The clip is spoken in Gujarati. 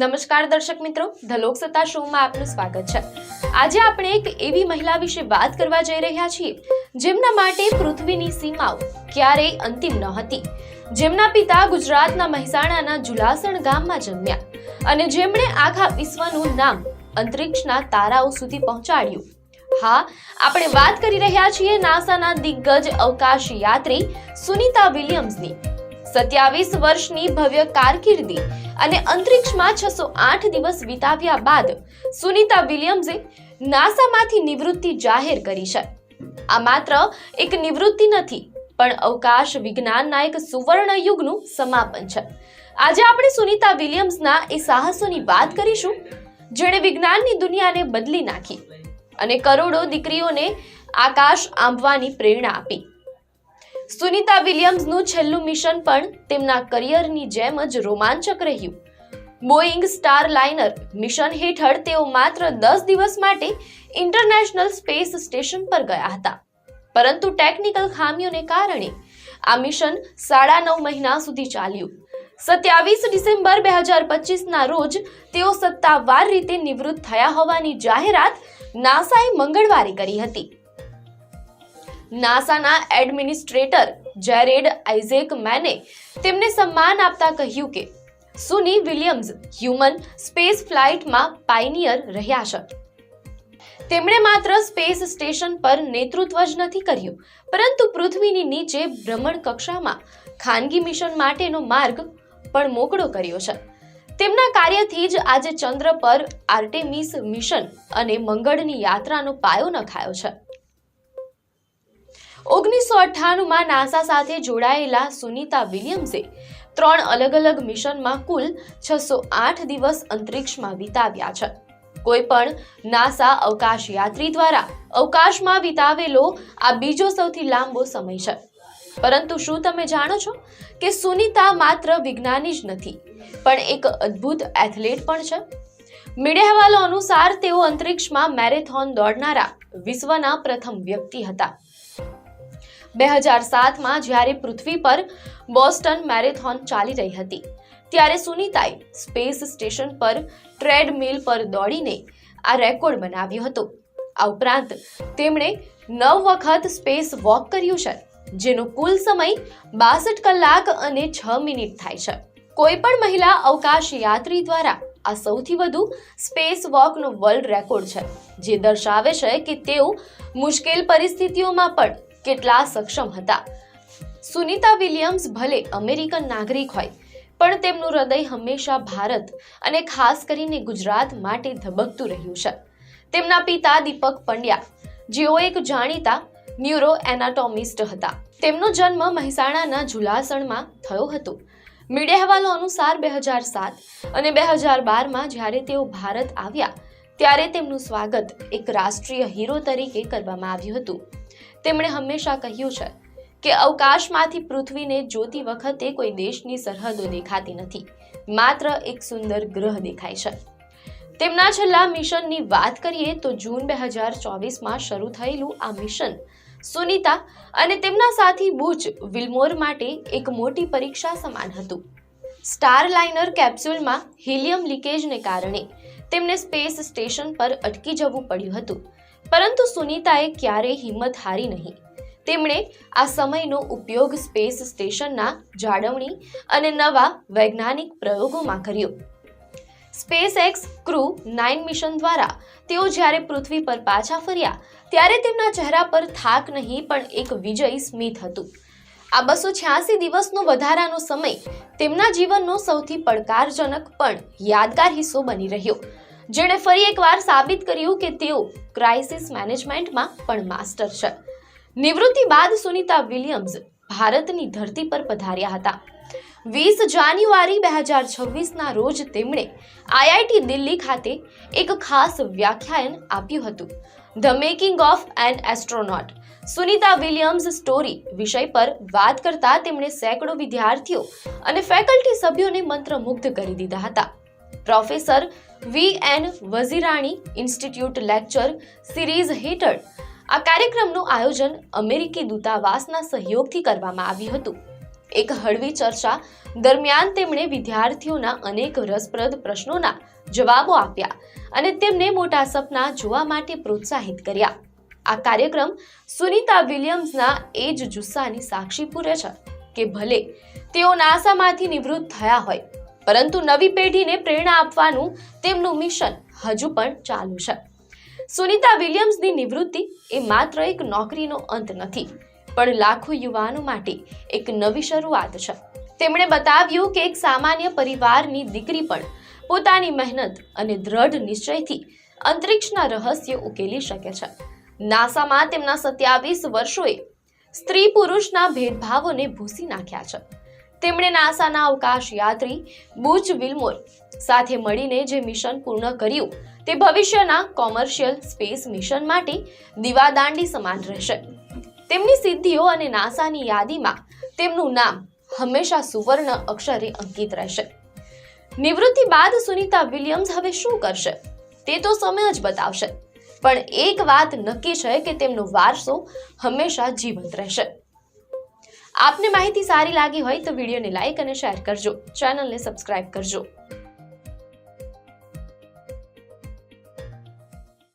નમસ્કાર દર્શક મિત્રો, ધ લોકસત્તા શોમાં આપનું સ્વાગત છે। આજે આપણે એક એવી મહિલા વિશે વાત કરવા જઈ રહ્યા છીએ જેમના માટે પૃથ્વીની સીમાઓ ક્યારેય અંતિમ ન હતી, જેમના પિતા ગુજરાતના મહેસાણાના જુલાસણ ગામમાં જન્મ્યા અને જેમણે આખા વિશ્વનું નામ અંતરિક્ષના તારાઓ સુધી પહોંચાડ્યું। હા, આપણે વાત કરી રહ્યા છીએ નાસાના દિગ્ગજ અવકાશ યાત્રી સુનીતા વિલિયમ્સની। 27 વર્ષની ભવ્ય કારકિર્દી અને અંતરિક્ષમાં 608 દિવસ વિતાવ્યા બાદ સુનીતા વિલિયમ્સે નાસામાંથી નિવૃત્તિ જાહેર કરી છે। આ માત્ર એક નિવૃત્તિ નથી, પણ અવકાશ વિજ્ઞાનના એક સુવર્ણ યુગનું સમાપન છે। આજે આપણે સુનીતા વિલિયમ્સના એ સાહસોની વાત કરીશું જેણે વિજ્ઞાનની દુનિયાને બદલી નાખી અને કરોડો દીકરીઓને આકાશ આંબવાની પ્રેરણા આપી। સુનીતા વિલિયમ્સનું છેલ્લું મિશન પણ તેમના કરિયરની જેમ જ રોમાંચક રહ્યું। બોઇંગ સ્ટારલાઇનર મિશન હેઠળ તેઓ માત્ર 10 દિવસ માટે ઇન્ટરનેશનલ સ્પેસ સ્ટેશન પર ગયા હતા, પરંતુ ટેકનિકલ ખામીઓને કારણે આ મિશન 9.5 મહિના સુધી ચાલ્યું। 27 ડિસેમ્બર 2025ના રોજ તેઓ સત્તાવાર રીતે નિવૃત્ત થયા હોવાની જાહેરાત નાસાએ મંગળવારે કરી હતી। નાસાના એડમિનિસ્ટ્રેટર જેરેડ આઇઝેકમેને તેમને સન્માન આપતા કહ્યું કે સુની વિલિયમ્સ હ્યુમન સ્પેસ ફ્લાઇટમાં પાયનિયર રહ્યા છે। તેમણે માત્ર સ્પેસ સ્ટેશન પર નેતૃત્વ જ નથી કર્યું, પરંતુ પૃથ્વીની નીચે ભ્રમણ કક્ષામાં ખાનગી મિશન માટેનો માર્ગ પણ મોકળો કર્યો છે। તેમના કાર્યથી જ આજે ચંદ્ર પર આર્ટેમિસ મિશન અને મંગળની યાત્રાનો પાયો નખાયો છે। 1998માં નાસા સાથે જોડાયેલા સુનીતા વિલિયમ્સે 3 અલગ-અલગ મિશનમાં કુલ 608 દિવસ અંતરિક્ષમાં વિતાવ્યા છે। કોઈ પણ નાસા અવકાશ યાત્રી દ્વારા અવકાશમાં વિતાવેલો આ બીજો સૌથી લાંબો સમય છે। પરંતુ શું તમે જાણો છો કે સુનીતા માત્ર વિજ્ઞાની જ નથી, પણ એક અદ્ભુત એથ્લેટ પણ છે। મીડિયા અહેવાલો અનુસાર તેઓ અંતરિક્ષમાં મેરેથોન દોડનારા વિશ્વના પ્રથમ વ્યક્તિ હતા। 2007માં જ્યારે પૃથ્વી પર બોસ્ટન મેરેથોન ચાલી રહી હતી, ત્યારે સુનીતાએ સ્પેસ સ્ટેશન પર ટ્રેડમિલ પર દોડીને આ રેકોર્ડ બનાવ્યો હતો। આ ઉપરાંત તેમણે 9 વખત સ્પેસ વોક કર્યું છે, જેનો કુલ સમય 62 કલાક અને 6 મિનિટ થાય છે। કોઈ પણ મહિલા અવકાશ યાત્રી દ્વારા આ સૌથી વધુ સ્પેસ વોકનો વર્લ્ડ રેકોર્ડ છે, જે દર્શાવે છે કે તેઓ મુશ્કેલ પરિસ્થિતિઓમાં પણ કેટલા સક્ષમ હતા। સુનીતા વિલિયમ્સ ભલે અમેરિકન નાગરિક હોય, પણ તેમનું હૃદય હંમેશા ભારત અને ખાસ કરીને ગુજરાત માટે ધબકતું રહ્યું છે। તેમના પિતા દીપક પંડ્યા, જેઓ એક જાણીતા ન્યુરો એનાટોમિસ્ટ હતા, તેમનો જન્મ મહેસાણાના જુલાસણમાં થયો હતો। મીડિયા અહેવાલો અનુસાર 2007 અને 2012માં જ્યારે તેઓ ભારત આવ્યા, ત્યારે તેમનું સ્વાગત એક રાષ્ટ્રીય હીરો તરીકે કરવામાં આવ્યું હતું। તેમણે હંમેશા કહ્યું છે કે અવકાશમાંથી પૃથ્વીને જોતી વખતે કોઈ દેશની સરહદો દેખાતી નથી, માત્ર એક સુંદર ગ્રહ દેખાય છે। તેમના છેલ્લા મિશનની વાત કરીએ તો જૂન 2024માં શરૂ થયેલું આ મિશન સુનીતા અને તેમના સાથી બુચ વિલ્મોર માટે એક મોટી પરીક્ષા સમાન હતું। સ્ટારલાઇનર કેપ્સ્યુલમાં હિલિયમ લીકેજને કારણે તેમને સ્પેસ સ્ટેશન પર અટકી જવું પડ્યું હતું, પરંતુ સુનીતાએ ક્યારેય હિંમત હારી નહીં। તેમણે આ સમયનો ઉપયોગ સ્પેસ સ્ટેશનના જાળવણી અને નવા વૈજ્ઞાનિક પ્રયોગોમાં કર્યો। સ્પેસએક્સ ક્રૂ 9 મિશન દ્વારા તેઓ જ્યારે પૃથ્વી પર પાછા ફર્યા, ત્યારે તેમના ચહેરા પર થાક નહીં, પણ એક વિજયી સ્મિત હતું। આ 286 દિવસનો વધારાનો સમય તેમના જીવનનો સૌથી પડકારજનક પણ યાદગાર હિસ્સો બની રહ્યો, જેણે ફરી એકવાર સાબિત કર્યું કે તેઓ ક્રાઇસિસ મેનેજમેન્ટમાં પણ માસ્ટર છે। નિવૃત્તિ બાદ સુનીતા વિલિયમ્સ ભારતની ધરતી પર પધાર્યા હતા। 20 જાન્યુઆરી 2026ના રોજ તેમણે આઈઆઈટી દિલ્હી ખાતે એક ખાસ વ્યાખ્યાન આપ્યું હતું, the making of an astronaut Sunita Williams story વિષય પર વાત કરતા તેમણે સેંકડો વિદ્યાર્થીઓ અને ફેકલ્ટી સભ્યોને મંત્રમુગ્ધ કરી દીધા હતા। Professor VN Vazirani institute lecture series હેઠળ આ કાર્યક્રમનું આયોજન અમેરિકી દૂતાવાસના સહયોગથી કરવામાં આવ્યું હતું। એક હળવી ચર્ચા દરમિયાન તેમણે વિદ્યાર્થીઓના અનેક રસપ્રદ પ્રશ્નોના જવાબો આપ્યા અને તેમને મોટા સપના જોવા માટે પ્રોત્સાહિત કર્યા. આ કાર્યક્રમ સુનીતા વિલિયમ્સના એ જ જુસ્સાની સાક્ષી પૂરે છે કે ભલે તેઓ નાસામાંથી નિવૃત્ત થયા હોય, પરંતુ નવી પેઢીને પ્રેરણા આપવાનું તેમનું મિશન હજુ પણ ચાલુ છે. સુનીતા વિલિયમ્સની નિવૃત્તિ એ માત્ર એક નોકરીનો અંત નથી, પણ લાખો યુવાનો માટે એક નવી શરૂઆત છે. તેમણે બતાવ્યું કે એક સામાન્ય પરિવારની દીકરી પણ પોતાની મહેનત અને દ્રઢ નિશ્ચયથી અંતરિક્ષના રહસ્ય ઉકેલી શકે છે. નાસામાં તેમના 27 વર્ષોએ સ્ત્રી પુરુષના ભેદભાવોને ભૂંસી નાખ્યા છે. તેમણે નાસાના અવકાશ યાત્રી બુચ વિલ્મોર સાથે મળીને જે મિશન પૂર્ણ કર્યું તે ભવિષ્યના કોમર્શિયલ સ્પેસ મિશન માટે દીવાદાંડી સમાન રહેશે. તેમની સિદ્ધિઓ અને નાસાની યાદીમાં તેમનું નામ હંમેશા સુવર્ણ અક્ષરે અંકિત રહેશે. નિવૃત્તિ બાદ સુનીતા વિલિયમ્સ હવે શું કરશે તે તો સમય જ બતાવશે, પણ એક વાત નક્કી છે કે તેમનો વારસો હંમેશા જીવંત રહેશે. આપને માહિતી સારી લાગી હોય તો વિડીયોને લાઈક અને શેર કરજો, ચેનલને સબસ્ક્રાઇબ કરજો.